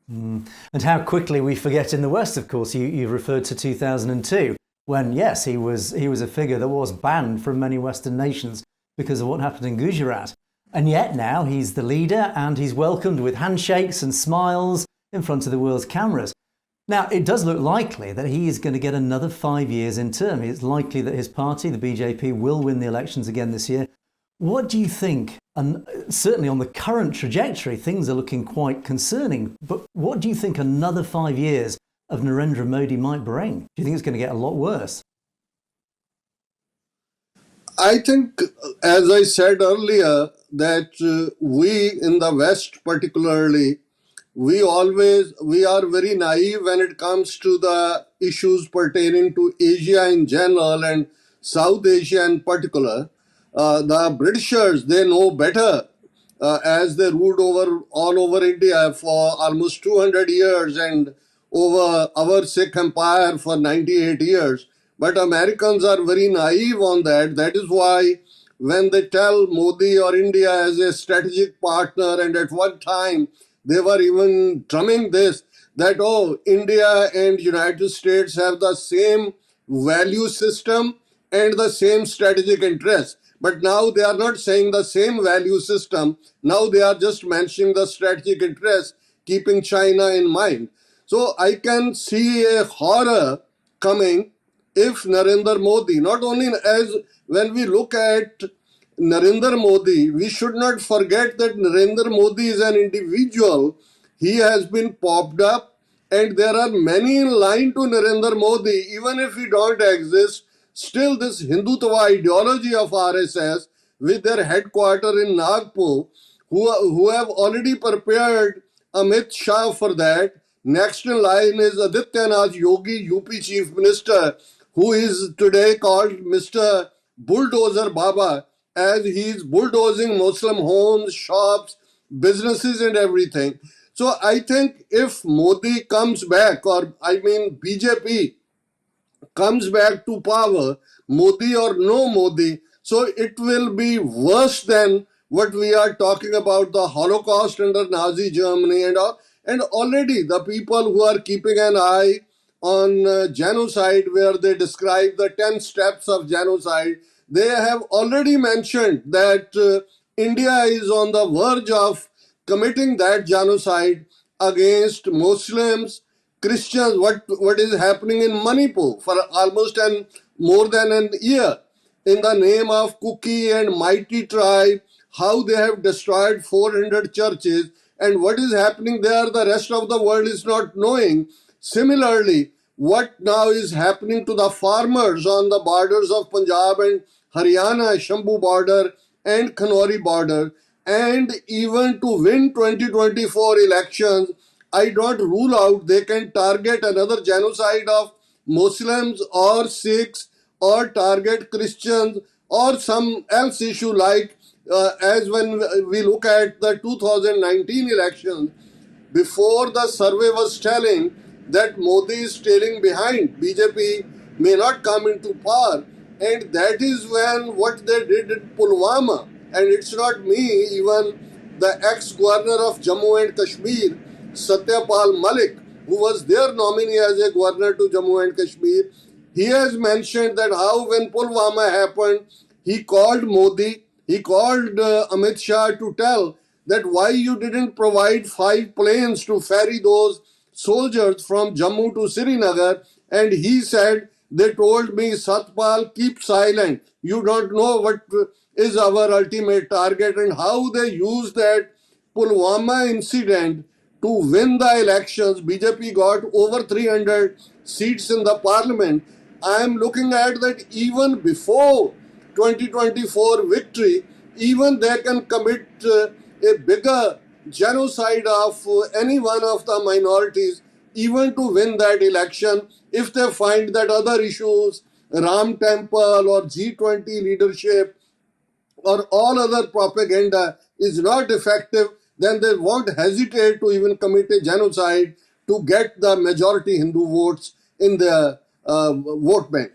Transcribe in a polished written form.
And how quickly we forget in the West, of course. You referred to 2002, when, yes, he was a figure that was banned from many Western nations because of what happened in Gujarat. And yet now he's the leader and he's welcomed with handshakes and smiles in front of the world's cameras. Now, it does look likely that he is going to get another 5 years in term. It's likely that his party, the BJP, will win the elections again this year. What do you think? And certainly on the current trajectory, things are looking quite concerning. But what do you think another 5 years of Narendra Modi might bring? Do you think it's going to get a lot worse? I think, as I said earlier, that we in the West particularly, we are very naive when it comes to the issues pertaining to Asia in general and South Asia in particular. The Britishers, they know better, as they ruled all over India for almost 200 years and over our Sikh empire for 98 years. But Americans are very naive on that. That is why when they tell Modi or India as a strategic partner, and at one time they were even drumming this, that, oh, India and United States have the same value system and the same strategic interests. But now they are not saying the same value system. Now they are just mentioning the strategic interests, keeping China in mind. So I can see a horror coming if Narendra Modi, not only as when we look at Narendra Modi, we should not forget that Narendra Modi is an individual. He has been popped up, and there are many in line to Narendra Modi, even if he don't exist. Still, this Hindutva ideology of RSS, with their headquarters in Nagpur, who have already prepared Amit Shah for that. Next in line is Adityanath Yogi, UP Chief Minister, who is today called Mr. Bulldozer Baba, as he is bulldozing Muslim homes, shops, businesses and everything. So I think if Modi comes back, or I mean BJP comes back to power, Modi or no Modi, so it will be worse than what we are talking about, the Holocaust under Nazi Germany and all. And already the people who are keeping an eye on genocide, where they describe the 10 steps of genocide, they have already mentioned that India is on the verge of committing that genocide against Muslims, Christians. What is happening in Manipur for almost more than an year, in the name of Kuki and Mighty tribe, how they have destroyed 400 churches, and what is happening there, the rest of the world is not knowing. Similarly, what now is happening to the farmers on the borders of Punjab and Haryana, Shambhu border and Kanori border, and even to win 2024 elections, I don't rule out they can target another genocide of Muslims or Sikhs, or target Christians, or some else issue like as when we look at the 2019 elections, before the survey was telling that Modi is trailing behind, BJP may not come into power. And that is when what they did in Pulwama, and it's not me, even the ex-governor of Jammu and Kashmir, Satyapal Malik, who was their nominee as a governor to Jammu and Kashmir, he has mentioned that how when Pulwama happened, he called Modi, he called Amit Shah to tell that why you didn't provide 5 planes to ferry those soldiers from Jammu to Srinagar. And he said, they told me, Satpal, keep silent. You don't know what is our ultimate target. And how they used that Pulwama incident to win the elections. BJP got over 300 seats in the parliament. I am looking at that even before 2024 victory, even they can commit a bigger genocide of any one of the minorities, even to win that election, if they find that other issues, Ram Temple or G20 leadership or all other propaganda is not effective, then they won't hesitate to even commit a genocide to get the majority Hindu votes in the vote bank.